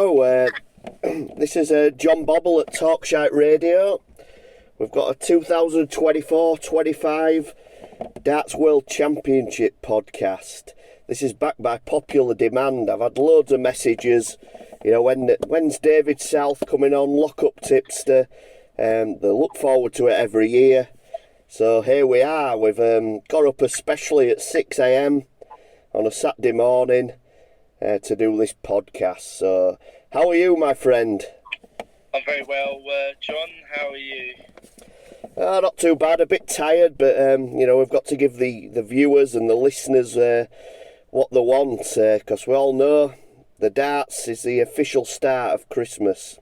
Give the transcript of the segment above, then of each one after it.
Hello, this is John Bobbel at Talkshite Radio. We've got a 2024-25 Darts World Championship podcast. This is backed by popular demand. I've had loads of messages. You know, when's David South coming on, lock-up tipster? They look forward to it every year. So here we are. We've got up especially at 6 a.m. on a Saturday morning to do this podcast. So, how are you, my friend? I'm very well, John. How are you? Not too bad. A bit tired, but we've got to give the viewers and the listeners what they want, because we all know the darts is the official start of Christmas.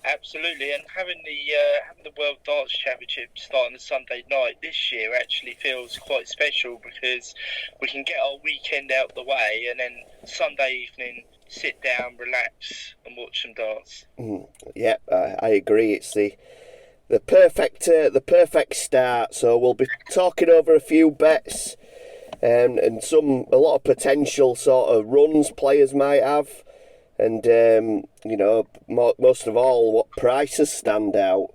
Absolutely, and having the World Darts Championship starting on Sunday night this year actually feels quite special because we can get our weekend out the way and then Sunday evening sit down, relax, and watch some darts. Yeah, I agree. It's the perfect start. So we'll be talking over a few bets and a lot of potential sort of runs players might have. And, most of all, what prices stand out.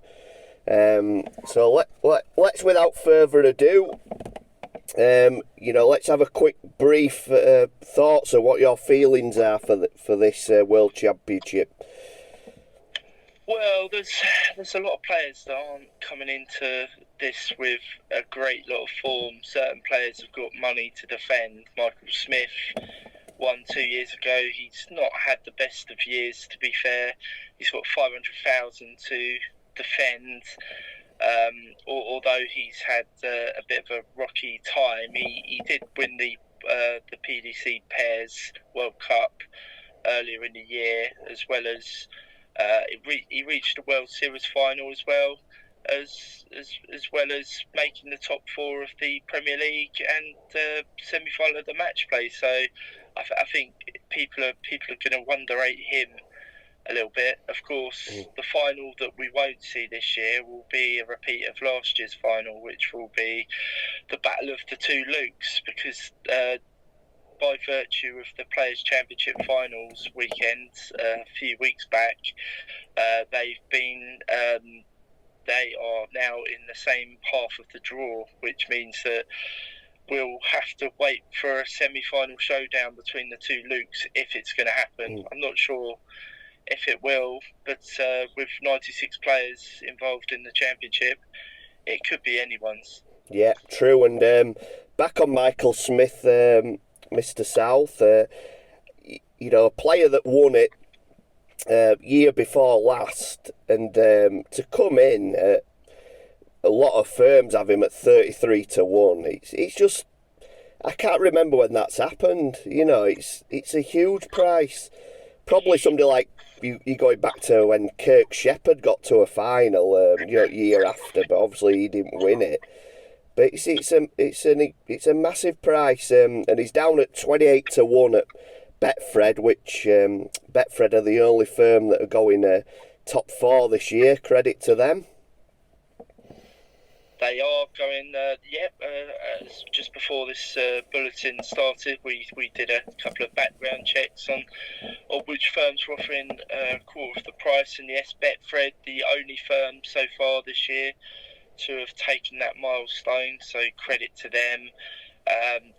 So let's, without further ado, let's have a quick, brief thoughts of what your feelings are for this World Championship. Well, there's a lot of players that aren't coming into this with a great lot of form. Certain players have got money to defend. Michael Smith won 2 years ago. He's not had the best of years, to be fair. He's got 500,000 to defend. Although he's had a bit of a rocky time, he did win the PDC Pairs World Cup earlier in the year, as well as he reached the World Series final as well as making the top four of the Premier League and semi-final of the match play. So I think people are going to underrate him a little bit. Of course, the final that we won't see this year will be a repeat of last year's final, which will be the battle of the two Lukes, because by virtue of the Players' Championship finals weekend a few weeks back, they are now in the same half of the draw, which means that we'll have to wait for a semi-final showdown between the two Lukes if it's going to happen. I'm not sure if it will, but with 96 players involved in the championship, it could be anyone's. Yeah, true. And back on Michael Smith, Mr. South, a player that won it year before last, and to come in, a lot of firms have him at 33-1. It's just, I can't remember when that's happened. It's a huge price. Probably somebody like you going back to when Kirk Shepherd got to a final, year after, but obviously he didn't win it. But it's a massive price, and he's down at 28-1 at Betfred, which Betfred are the only firm that are going top four this year. Credit to them. They are going. Just before this bulletin started, we did a couple of background checks on which firms were offering a quarter of the price, and yes, Betfred, the only firm so far this year to have taken that milestone, so credit to them.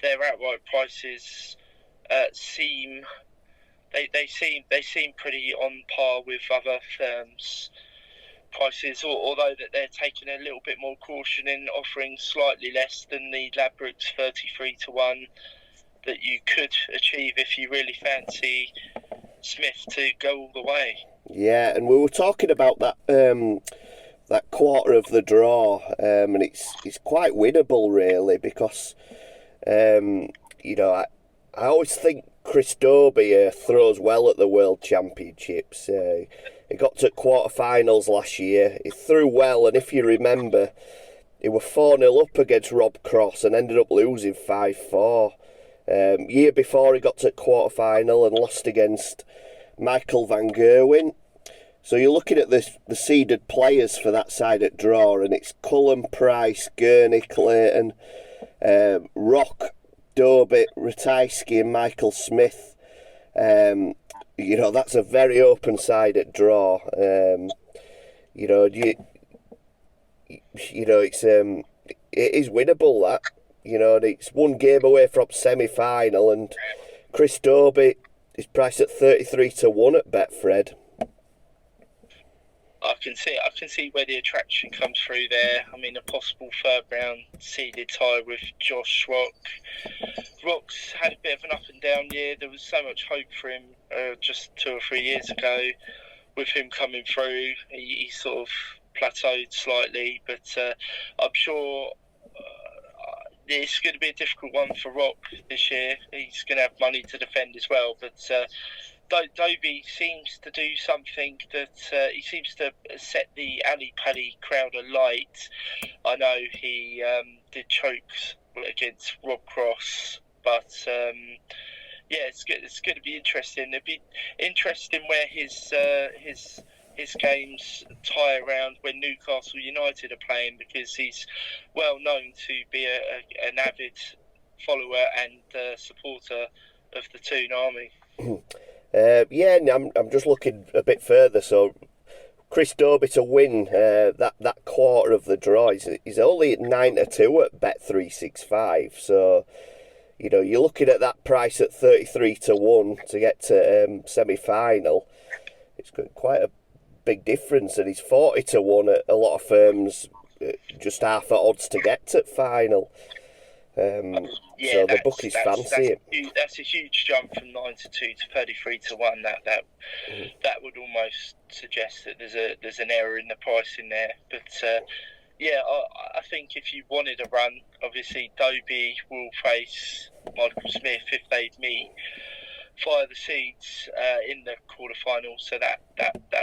Their outright prices seem pretty on par with other firms' prices, although that they're taking a little bit more caution in offering slightly less than the Ladbrokes 33-1 that you could achieve if you really fancy Smith to go all the way. Yeah, and we were talking about that that quarter of the draw, and it's quite winnable really, because I always think Chris Dobie throws well at the World Championships. He got to quarterfinals last year. He threw well, and if you remember, he was 4-0 up against Rob Cross and ended up losing 5-4. Year before, he got to quarterfinal and lost against Michael Van Gerwen. So you're looking at the seeded players for that side at draw, and it's Cullen, Price, Gurney, Clayton, Rock, Dobit, Ratajski and Michael Smith. That's a very open-sided draw. It is winnable, that. And it's one game away from semi-final, and Chris Dobie is priced at 33-1 at Betfred. I can see where the attraction comes through there. I mean, a possible third round seeded tie with Josh Rock. Rock's had a bit of an up and down year. There was so much hope for him just 2 or 3 years ago. With him coming through, he sort of plateaued slightly, but I'm sure it's going to be a difficult one for Rock this year. He's going to have money to defend as well, but Dobie seems to do something that he seems to set the Ali Pally crowd alight. I know he did chokes against Rob Cross, but it's going to be interesting. It'd be interesting where his games tie around when Newcastle United are playing, because he's well known to be an avid follower and supporter of the Toon Army. I'm just looking a bit further. So Chris Dobie to win that quarter of the draw, he's only at 9-2 at Bet365. So you're looking at that price at 33-1 to get to semi-final. It's got quite a big difference, and he's 40-1 at a lot of firms, just half at odds to get to final. So the bookies fancy it. That's a huge jump from 9-2 to 33-1. That would almost suggest that there's an error in the pricing there. But I think if you wanted a run, obviously Dobie will face Michael Smith if they meet via the seeds in the quarterfinal. So that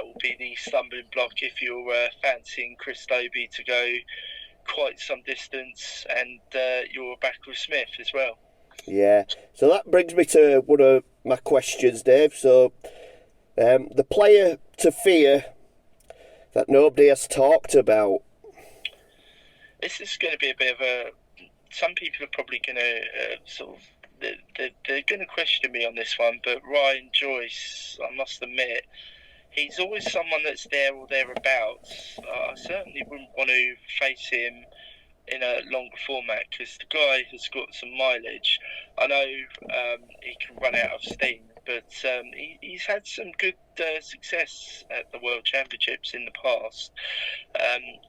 will be the stumbling block if you're fancying Chris Dobie to go quite some distance, and you're back with Smith as well. Yeah, so that brings me to one of my questions, Dave. So the player to fear that nobody has talked about. This is going to be a bit of a... Some people are probably going to they're going to question me on this one, but Ryan Joyce, I must admit, he's always someone that's there or thereabouts. I certainly wouldn't want to face him in a longer format, because the guy has got some mileage. I know he can run out of steam, but he's had some good success at the World Championships in the past.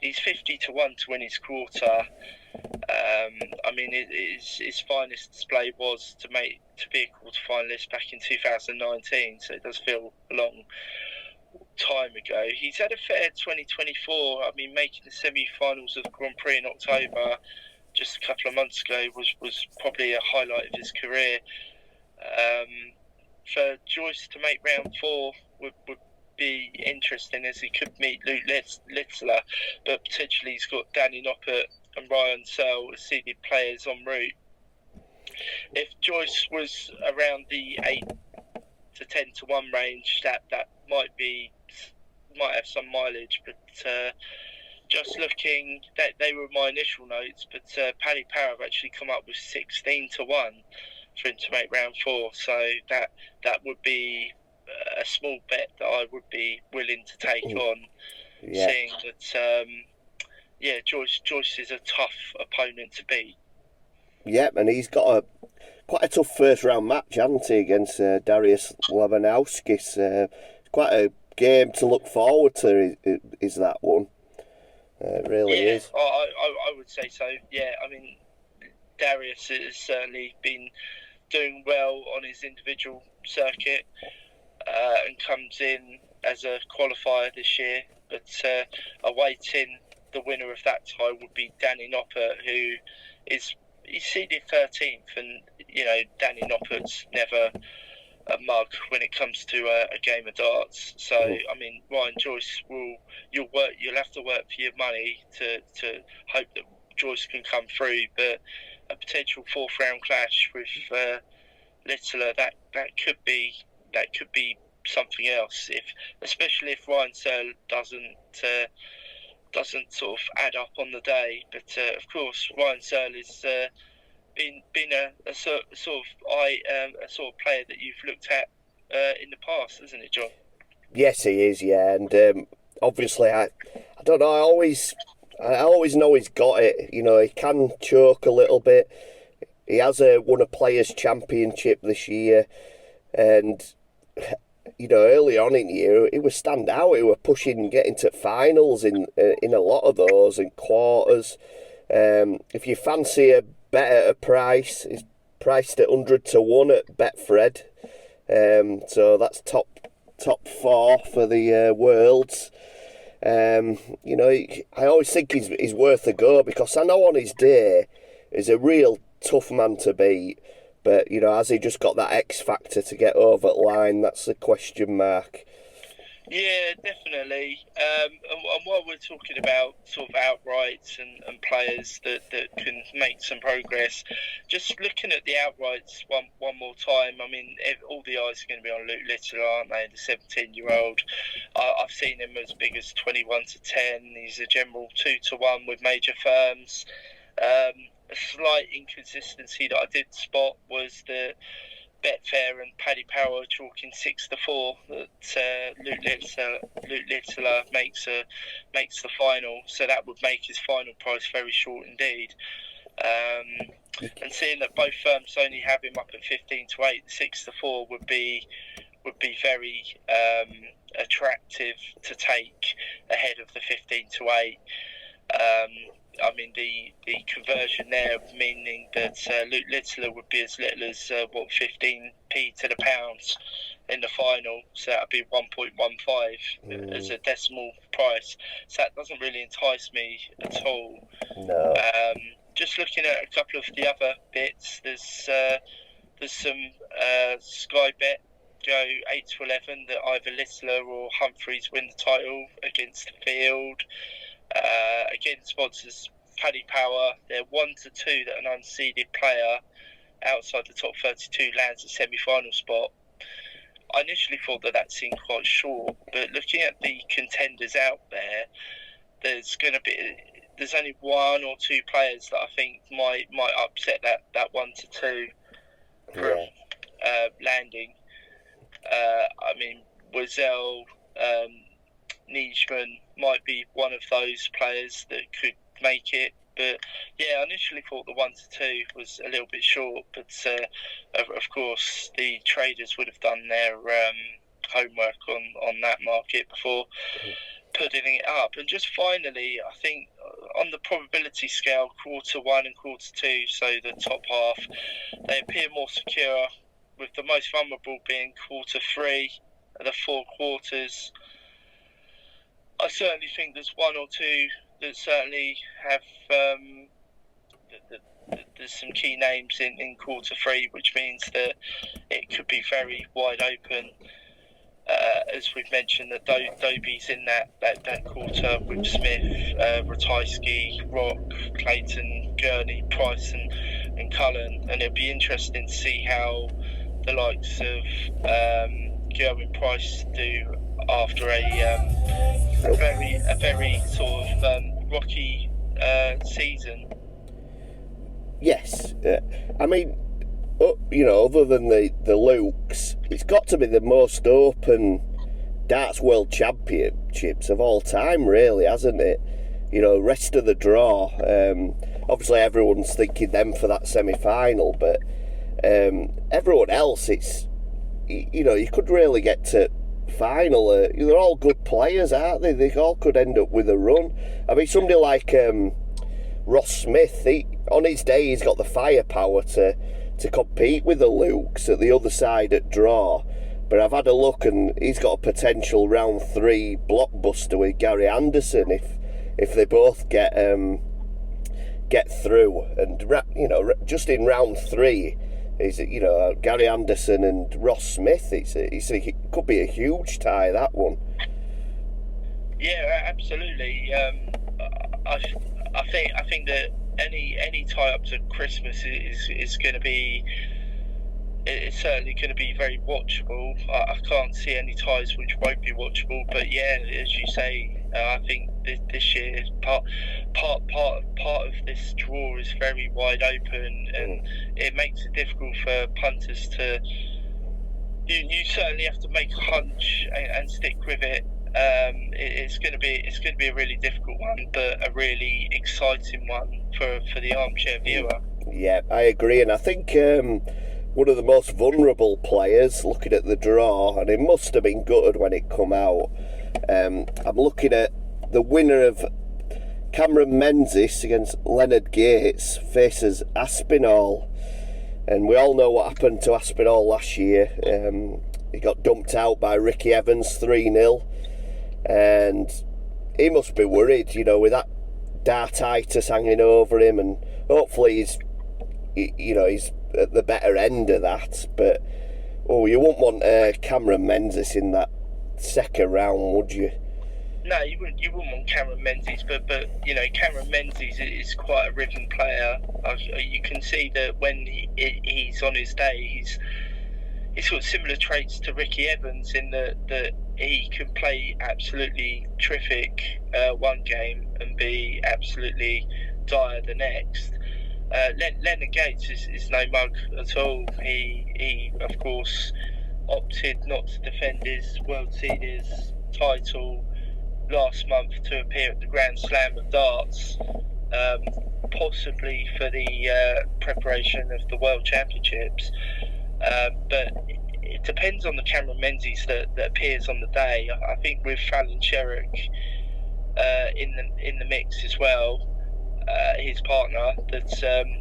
He's 50-1 to win his quarter. I mean, his finest display was to be a quarter finalist back in 2019, so it does feel a long time ago. He's had a fair 2024. I mean, making the semi-finals of the Grand Prix in October just a couple of months ago was probably a highlight of his career. For Joyce to make round 4 would be interesting, as he could meet Luke Littler, but potentially he's got Danny Noppert and Ryan Searle as seeded players en route. If Joyce was around the 8-10-1 range, that might have some mileage, but just looking, that they were my initial notes, but Paddy Power have actually come up with 16-1 for him to make round 4, so that would be a small bet that I would be willing to take on, seeing that Joyce is a tough opponent to beat. Yep, and he's got quite a tough first round match, hasn't he, against Darius Labanowskis. Quite a game to look forward to, is that one. It really is. I would say so. Yeah, I mean, Darius has certainly been doing well on his individual circuit and comes in as a qualifier this year. But awaiting the winner of that tie would be Danny Noppert, who he's seeded 13th, and Danny Noppert's never a mug when it comes to a game of darts. So I mean, Ryan Joyce you'll have to work for your money to hope that Joyce can come through, but a potential 4th round clash with Littler, that could be something else, especially if Ryan Searle doesn't sort of add up on the day. But of course, Ryan Searle is been a sort of player that you've looked at in the past, isn't it, John? Yes, he is. Yeah, and obviously, I don't know. I always know he's got it. You know, he can choke a little bit. He has won a Players' Championship this year, and you know, early on in the year, he was stand out. He were pushing, getting to finals in a lot of those, in quarters. If you fancy a bet at a price, it's priced at 100-1 at Betfred. So that's top four for the Worlds. You know, I always think he's worth a go, because I know on his day he's a real tough man to beat. But, you know, has he just got that X factor to get over the line? That's the question mark. Yeah, definitely. And while we're talking about sort of outrights and players that can make some progress, just looking at the outrights one more time, I mean, all the eyes are going to be on Luke Littler, aren't they? The 17-year-old. I've seen him as big as 21-10. He's a general 2-1 with major firms. A slight inconsistency that I did spot was that Betfair and Paddy Power chalking 6-4 that Luke Littler makes the final, so that would make his final price very short indeed. And seeing that both firms only have him up at 15-8, 6-4 would be very attractive to take ahead of the 15-8. I mean, the conversion there meaning that Luke Littler would be as little as 15p to the pounds in the final, so that would be 1.15 as a decimal price. So that doesn't really entice me at all. No. Just looking at a couple of the other bits, there's some Sky Bet go 8-11 that either Littler or Humphreys win the title against the field. Again, sponsors Paddy Power. They're 1-2 that an unseeded player outside the top 32 lands a semi-final spot. I initially thought that seemed quite short, but looking at the contenders out there, there's only one or two players that I think might upset that 1-2 from landing. I mean, Wazelle, Nijman might be one of those players that could make it, but yeah, I initially thought the 1-2 was a little bit short, but of course the traders would have done their homework on that market before putting it up. And just finally, I think on the probability scale, quarter 1 and quarter 2, so the top half, they appear more secure, with the most vulnerable being quarter 3 and the 4 quarters. I certainly think there's one or two that certainly have there's some key names in quarter 3, which means that it could be very wide open. As we've mentioned, that Dobie's in that quarter with Smith, Ratajski, Rock, Clayton, Gurney, Price and Cullen, and it'll be interesting to see how the likes of Gerwin Price do after a very sort of rocky season. Yes, I mean, you know, other than the Lukes, it's got to be the most open darts world championships of all time, really, hasn't it? You know, rest of the draw. Obviously, everyone's thinking them for that semi-final, but everyone else, it's, you know, you could really get to final. They're all good players, aren't they? They all could end up with a run. I mean, somebody like Ross Smith, on his day, he's got the firepower to compete with the Lukes at the other side at draw. But I've had a look, and he's got a potential round 3 blockbuster with Gary Anderson if they both get through. And you know, just in round 3, is, you know, Gary Anderson and Ross Smith. It could be a huge tie, that one. Yeah, absolutely. I think that any tie up to Christmas is going to be. It's certainly going to be very watchable. I can't see any ties which won't be watchable. But yeah, as you say, I think this year part of this draw is very wide open, and it makes it difficult for punters to you certainly have to make a hunch and stick with it. It's going to be a really difficult one, but a really exciting one for the armchair viewer. Yeah, I agree, and I think one of the most vulnerable players, looking at the draw, and it must have been gutted when it come out. I'm looking at the winner of Cameron Menzies against Leonard Gates faces Aspinall, and we all know what happened to Aspinall last year. He got dumped out by Ricky Evans 3-0, and he must be worried, with that dartitis hanging over him, and hopefully he's at the better end of that. But you wouldn't want Cameron Menzies in that second round, would you? No, you wouldn't want Cameron Menzies, but Cameron Menzies is quite a rhythm player. You can see that when he's on his day, he's got similar traits to Ricky Evans in that he can play absolutely terrific one game and be absolutely dire the next. Leonard Gates is no mug at all. He of course opted not to defend his World Seniors title last month to appear at the Grand Slam of Darts, possibly for the preparation of the World Championships. But it depends on the Cameron Menzies that appears on the day. I think with Fallon Sherrick in the mix as well, his partner, that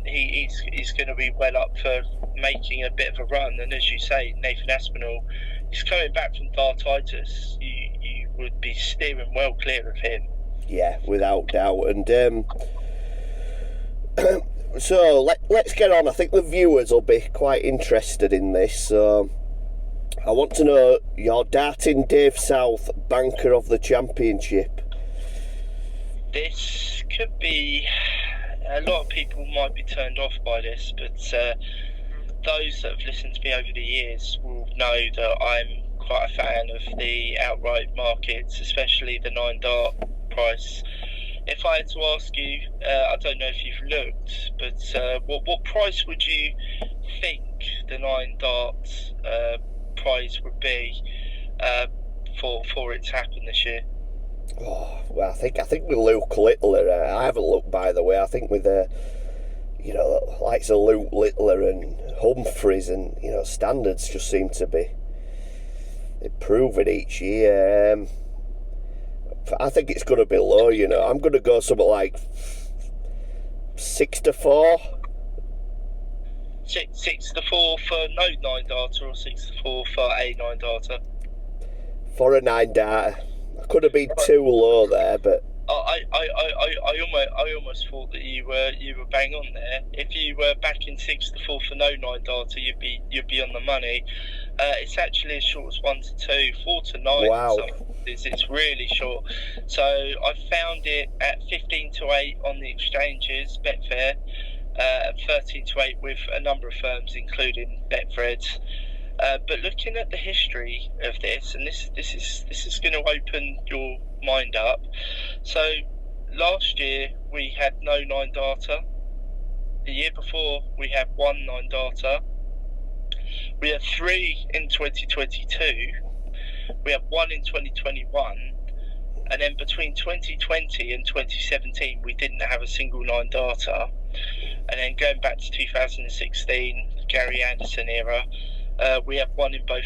he's going to be well up for making a bit of a run. And as you say, Nathan Aspinall, he's coming back from dartitis. You would be steering well clear of him. Yeah, without doubt. And so let's get on. I think the viewers will be quite interested in this. So I want to know your darting Dave South banker of the championship. This could be... A lot of people might be turned off by this, but those that have listened to me over the years will know that I'm quite a fan of the outright markets, especially the 9 dart price. If I had to ask you, I don't know if you've looked, but what price would you think the 9 dart prize would be for it to happen this year? Oh, well, I think with Luke Littler, I haven't looked, by the way. I think with likes of Luke Littler and Humphreys and standards just seem to be improving each year. I think it's going to be low. I'm going to go something like 6-4. 6-4 for no 9 darter, or 6-4 for a 9 darter? For a 9 darter. I could have been too low there, but I almost thought that you were bang on there. If you were backing 6-4 for no 9 darter, you'd be on the money. It's actually as short as 1-2, 4-9. Wow. It's really short. So I found it at 15-8 on the exchanges, Betfair, 13-8 with a number of firms, including Betfred. But looking at the history of this, and this is going to open your mind up. So last year we had no 9 darter. The year before we had 1 9 darter. We had 3 in 2022. We had 1 in 2021. And then between 2020 and 2017 we didn't have a single 9 darter. And then going back to 2016, Gary Anderson era, we have 1 in both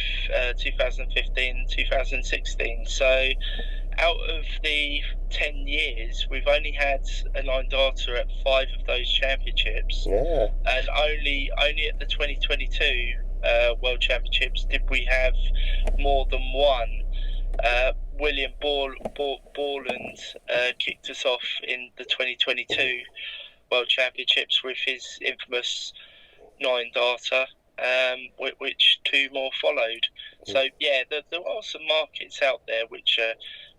2015 and 2016. So out of the 10 years, we've only had a 9 darter at 5 of those championships. Yeah. And only at the 2022 World Championships did we have more than 1. William Borland kicked us off in the 2022 World Championships with his infamous 9 darter. Which 2 more followed. So yeah, there are some markets out there which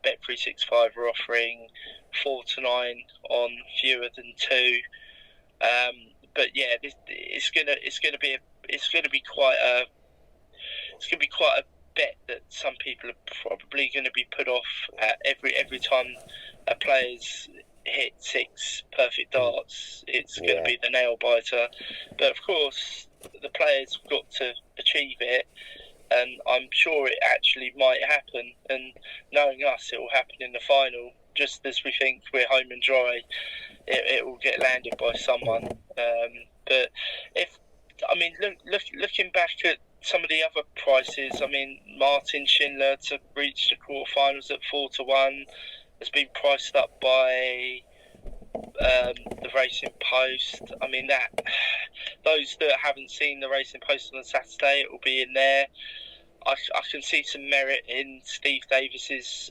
Bet365 are offering 4-9 on fewer than 2. But yeah, it's gonna be quite a bet that some people are probably going to be put off at every time a player's hit 6 perfect darts. It's going to be the nail biter. But of course, the players have got to achieve it. and I'm sure it actually might happen. And knowing us, it will happen in the final. Just as we think we're home and dry, it will get landed by someone. But looking back at some of the other prices, I mean, Martin Schindler to reach the quarterfinals at 4-1 has been priced up by the Racing Post. I mean, those that haven't seen the Racing Post on Saturday, it will be in there. I can see some merit in Steve Davis's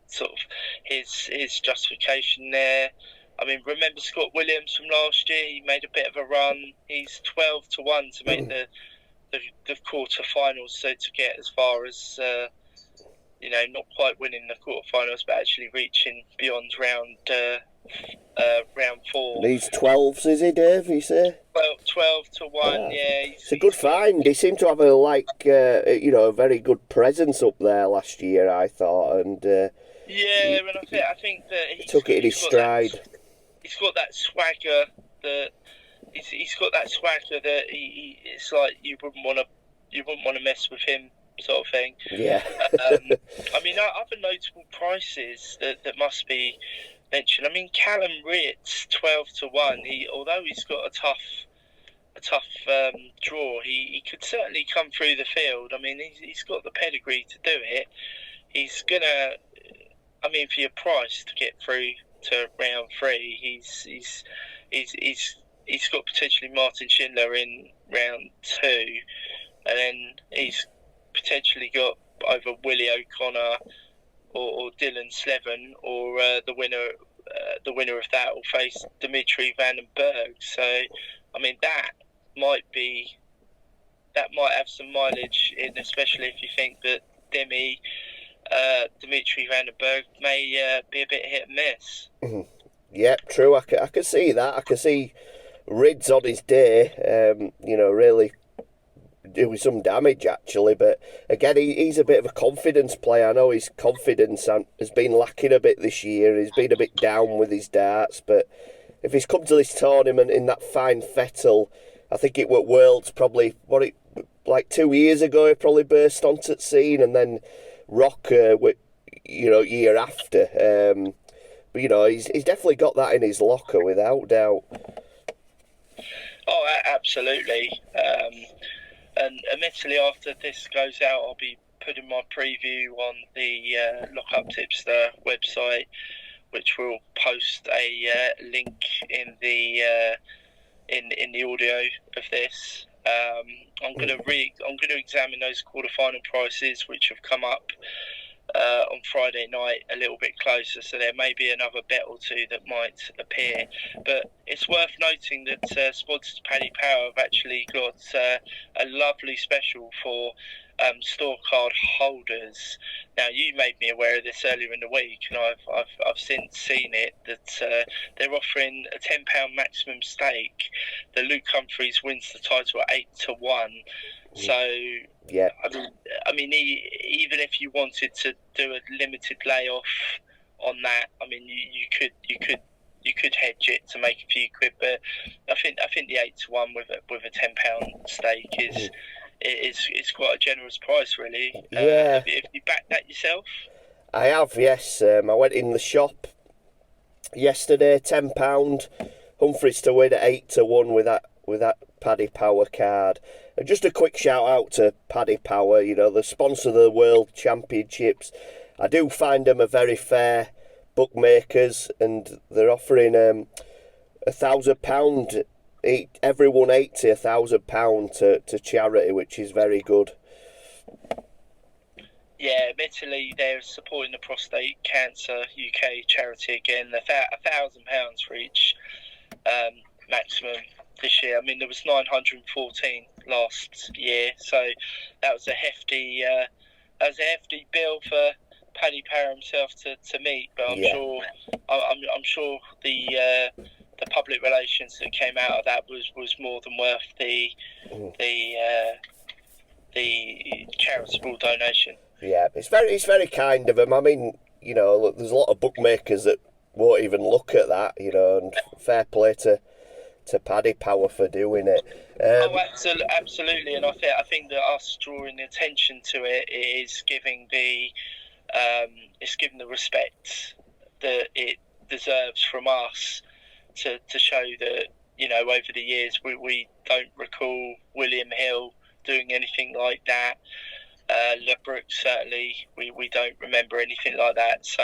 sort of his justification there. I mean, remember Scott Williams from last year? He made a bit of a run. He's 12-1 to make the quarterfinals, so to get as far as not quite winning the quarterfinals, but actually reaching beyond round 4. These 12s, is he, Dave? You say? Well, 12-1. Yeah, it's a good find. He seemed to have a very good presence up there last year, I thought, and I think that he took it in his stride. He's got that swagger that he's got that swagger that it's like you wouldn't want to mess with him, sort of thing. Yeah. I mean, other notable prices that must be mentioned. I mean, Callum Ritz 12-1. Although he's got a tough draw, he could certainly come through the field. I mean, he's got the pedigree to do it. He's gonna. I mean, for your price to get through to round 3, he's got potentially Martin Schindler in round 2, and then he's potentially got either Willie O'Connor or Dylan Slevin, or the winner of that will face Dimitri Van den Berg. So, I mean, that might have some mileage in, especially if you think that Dimitri Van den Berg may be a bit hit and miss. Mm-hmm. Yeah, true. I can see that. I can see Rids on his day, really doing some damage, actually. But again, he's a bit of a confidence player. I know his confidence has been lacking a bit this year. He's been a bit down with his darts. But if he's come to this tournament in that fine fettle, I think it was Worlds probably, 2 years ago, he probably burst onto the scene, and then Rock, year after. But he's definitely got that in his locker, without doubt. Oh, absolutely. And admittedly, after this goes out, I'll be putting my preview on the Lock-Up Tipster website, which will post a link in the audio of this. I'm going to examine those quarterfinal prices which have come up on Friday night a little bit closer, so there may be another bet or two that might appear. But it's worth noting that sponsors Paddy Power have actually got a lovely special for store card holders. Now, you made me aware of this earlier in the week, and I've since seen it, that they're offering a £10 maximum stake. The Luke Humphreys wins the title at 8-1. So, yeah. I mean, even if you wanted to do a limited layoff on that, I mean, you could hedge it to make a few quid. But I think the 8-1 with a £10 stake is quite a generous price, really. Yeah. Have you backed that yourself? I have, yes. I went in the shop yesterday, £10. Humphreys to win at 8-1 with that Paddy Power card. And just a quick shout out to Paddy Power, the sponsor of the World Championships. I do find them a very fair bookmakers, and they're offering £1,000 everyone £1,000 to charity, which is very good. Yeah, admittedly, they're supporting the Prostate Cancer UK charity again. £1,000 for each maximum this year. I mean, there was 914 last year, so that was a hefty bill for Paddy Power himself to meet. But I'm sure the public relations that came out of that was more than worth the charitable donation. Yeah, it's very kind of him. I mean, there's a lot of bookmakers that won't even look at that, and fair play to to Paddy Power for doing it. Absolutely, and I think that us drawing attention to it is giving the respect that it deserves from us to show that, you know, over the years we don't recall William Hill doing anything like that. LeBrook, certainly we don't remember anything like that. So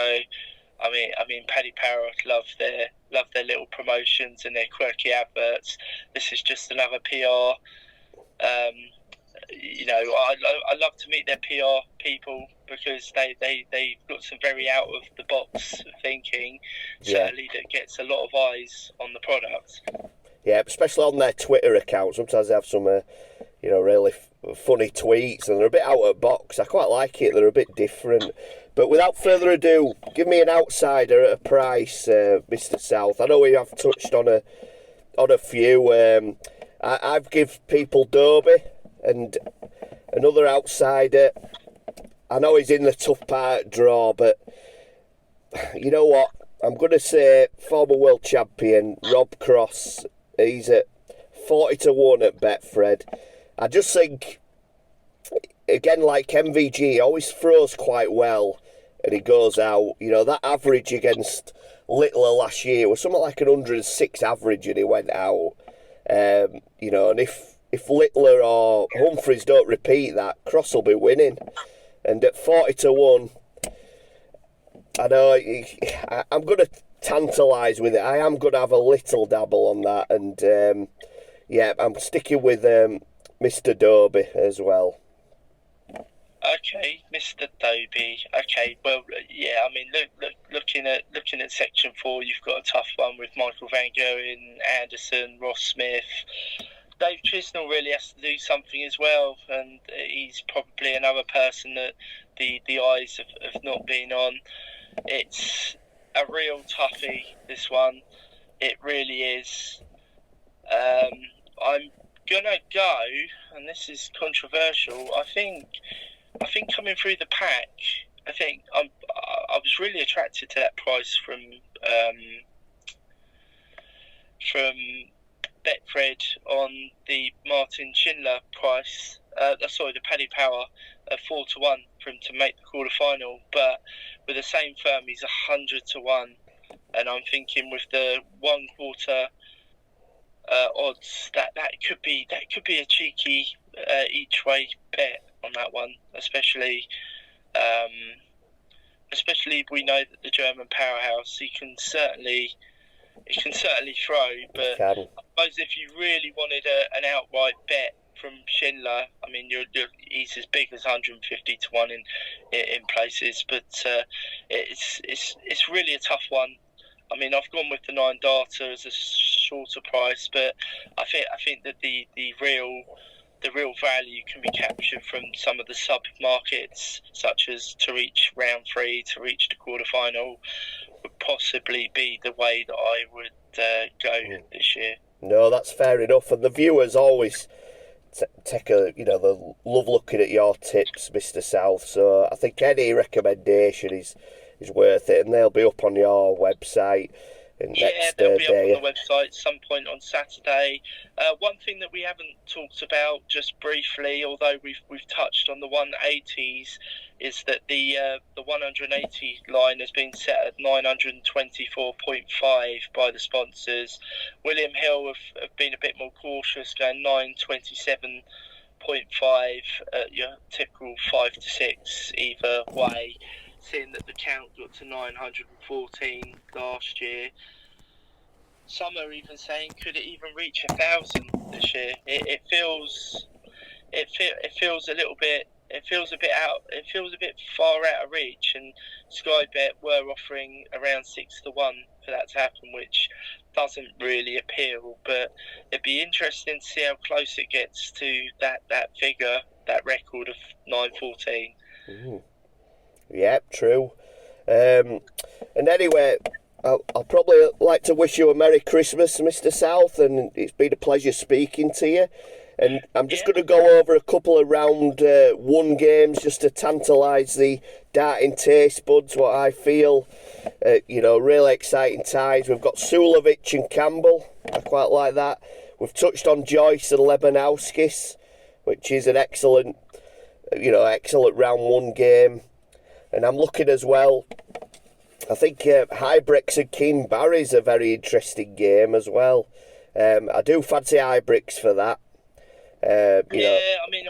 I mean Paddy Power love their little promotions and their quirky adverts. This is just another PR. You know, I love to meet their PR people because they've got some very out of the box thinking, certainly, that gets a lot of eyes on the product. Yeah, especially on their Twitter account. Sometimes they have some, really funny tweets, and they're a bit out of the box. I quite like it. They're a bit different. But without further ado, give me an outsider at a price, Mr. South. I know we have touched on a few. I've give people Derby and another outsider. I know he's in the tough part draw, but you know what? I'm going to say former world champion Rob Cross. He's at 40-1 at Betfred. I just think, again, like MVG, he always throws quite well and he goes out. You know, that average against Littler last year was something like an 106 average and he went out. You know, and if Littler or Humphreys don't repeat that, Cross will be winning. And at 40-1, I know I'm going to tantalise with it. I am going to have a little dabble on that. And, I'm sticking with Mr. Derby as well. Okay, Mr. Dobie. Okay, well, yeah. I mean, looking at Section 4, you've got a tough one with Michael Van Gerwen, Anderson, Ross Smith. Dave Chisnell really has to do something as well, and he's probably another person that the eyes have not been on. It's a real toughie, this one. It really is. I'm gonna go, and this is controversial. I think coming through the pack, I was really attracted to that price from Betfred on the Martin Schindler price. The Paddy Power at 4-1 for him to make the quarter final. But with the same firm, he's 100-1, and I'm thinking with the 1 quarter odds that could be a cheeky each way bet on that one, especially we know that the German powerhouse, he can certainly throw, but I suppose if you really wanted an outright bet from Schindler, I mean, he's as big as 150-1 in places, but it's really a tough one. I mean, I've gone with the 9 Data as a shorter price, but I think that the real value can be captured from some of the sub markets, such as to reach round 3, to reach the quarter final, would possibly be the way that I would go this year. No, that's fair enough, and the viewers always take they love looking at your tips, Mr. South. So I think any recommendation is worth it, and they'll be up on your website. They'll be up on the website some point on Saturday. One thing that we haven't talked about just briefly, although we've touched on the 180s, is that the 180 line has been set at 924.5 by the sponsors. William Hill have been a bit more cautious, going 927.5 at your typical 5 to 6 either way, seeing that the count got to 914 last year. Some are even saying, could it even reach 1,000 this year? It feels a little bit. It feels a bit far out of reach. And Sky Bet were offering around 6-1 for that to happen, which doesn't really appeal. But it'd be interesting to see how close it gets to that figure, that record of 914. Yep, true. And anyway, I'll probably like to wish you a Merry Christmas, Mr. South, and it's been a pleasure speaking to you. And I'm just going to go over a couple of round 1 games just to tantalise the darting taste buds, what I feel, really exciting times. We've got Sulovic and Campbell I quite like that. We've touched on Joyce and Lebanowskis, which is an excellent round one game. And I'm looking as well, I think Highbricks and Keen Barry's a very interesting game as well. I do fancy Highbricks for that. I mean,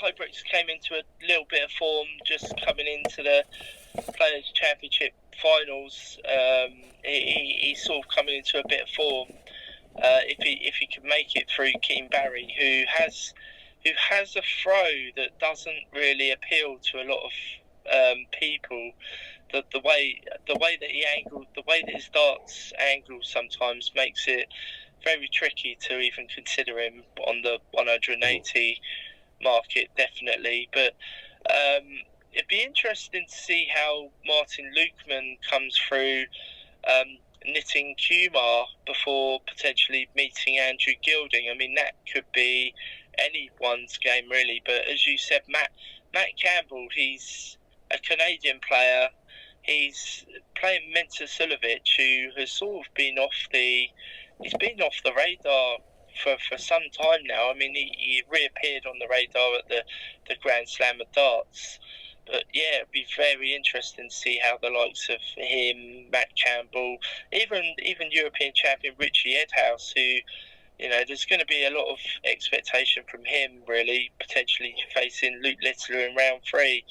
Highbricks came into a little bit of form just coming into the Players' Championship finals. He's sort of coming into a bit of form. If he could make it through Keen Barry, who has a throw that doesn't really appeal to a lot of people. The way that his darts angle sometimes makes it very tricky to even consider him on the 180 market, definitely. But it'd be interesting to see how Martin Lukeman comes through knitting Kumar before potentially meeting Andrew Gilding. I mean, that could be anyone's game, really. But as you said, Matt Campbell, he's a Canadian player. He's playing Mentor Sulovic, who has sort of been off the radar for some time now. I mean, he reappeared on the radar at the Grand Slam of Darts. But yeah, it'd be very interesting to see how the likes of him, Matt Campbell, even European champion Richie Edhouse, who, there's going to be a lot of expectation from him, really, potentially facing Luke Littler in round 3.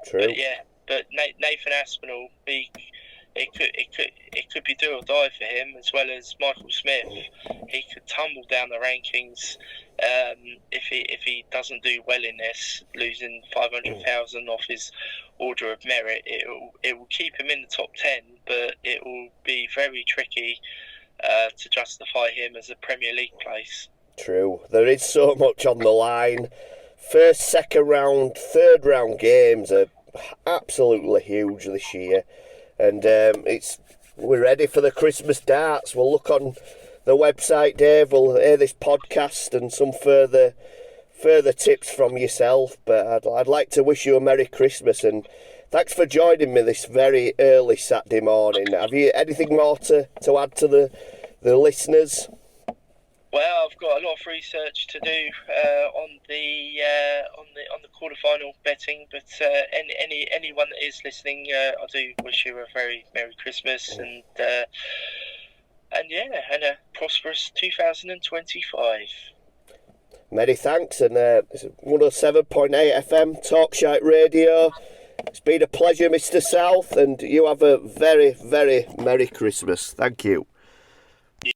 True. But Nathan Aspinall, it could be do or die for him, as well as Michael Smith. He could tumble down the rankings if he doesn't do well in this, losing 500,000 off his order of merit. It will keep him in the top 10, but it will be very tricky to justify him as a Premier League place. True. There is so much on the line. First, second round, third round games are absolutely huge this year. And we're ready for the Christmas darts. We'll look on the website, Dave. We'll hear this podcast and some further tips from yourself. But I'd like to wish you a Merry Christmas, and thanks for joining me this very early Saturday morning. Have you anything more to add to the listeners? Well, I've got a lot of research to do on the quarterfinal betting, but anyone that is listening, I do wish you a very Merry Christmas and a prosperous 2025. Many thanks, and it's 107.8 FM Talkshite Radio. It's been a pleasure, Mr. South, and you have a very, very Merry Christmas. Thank you.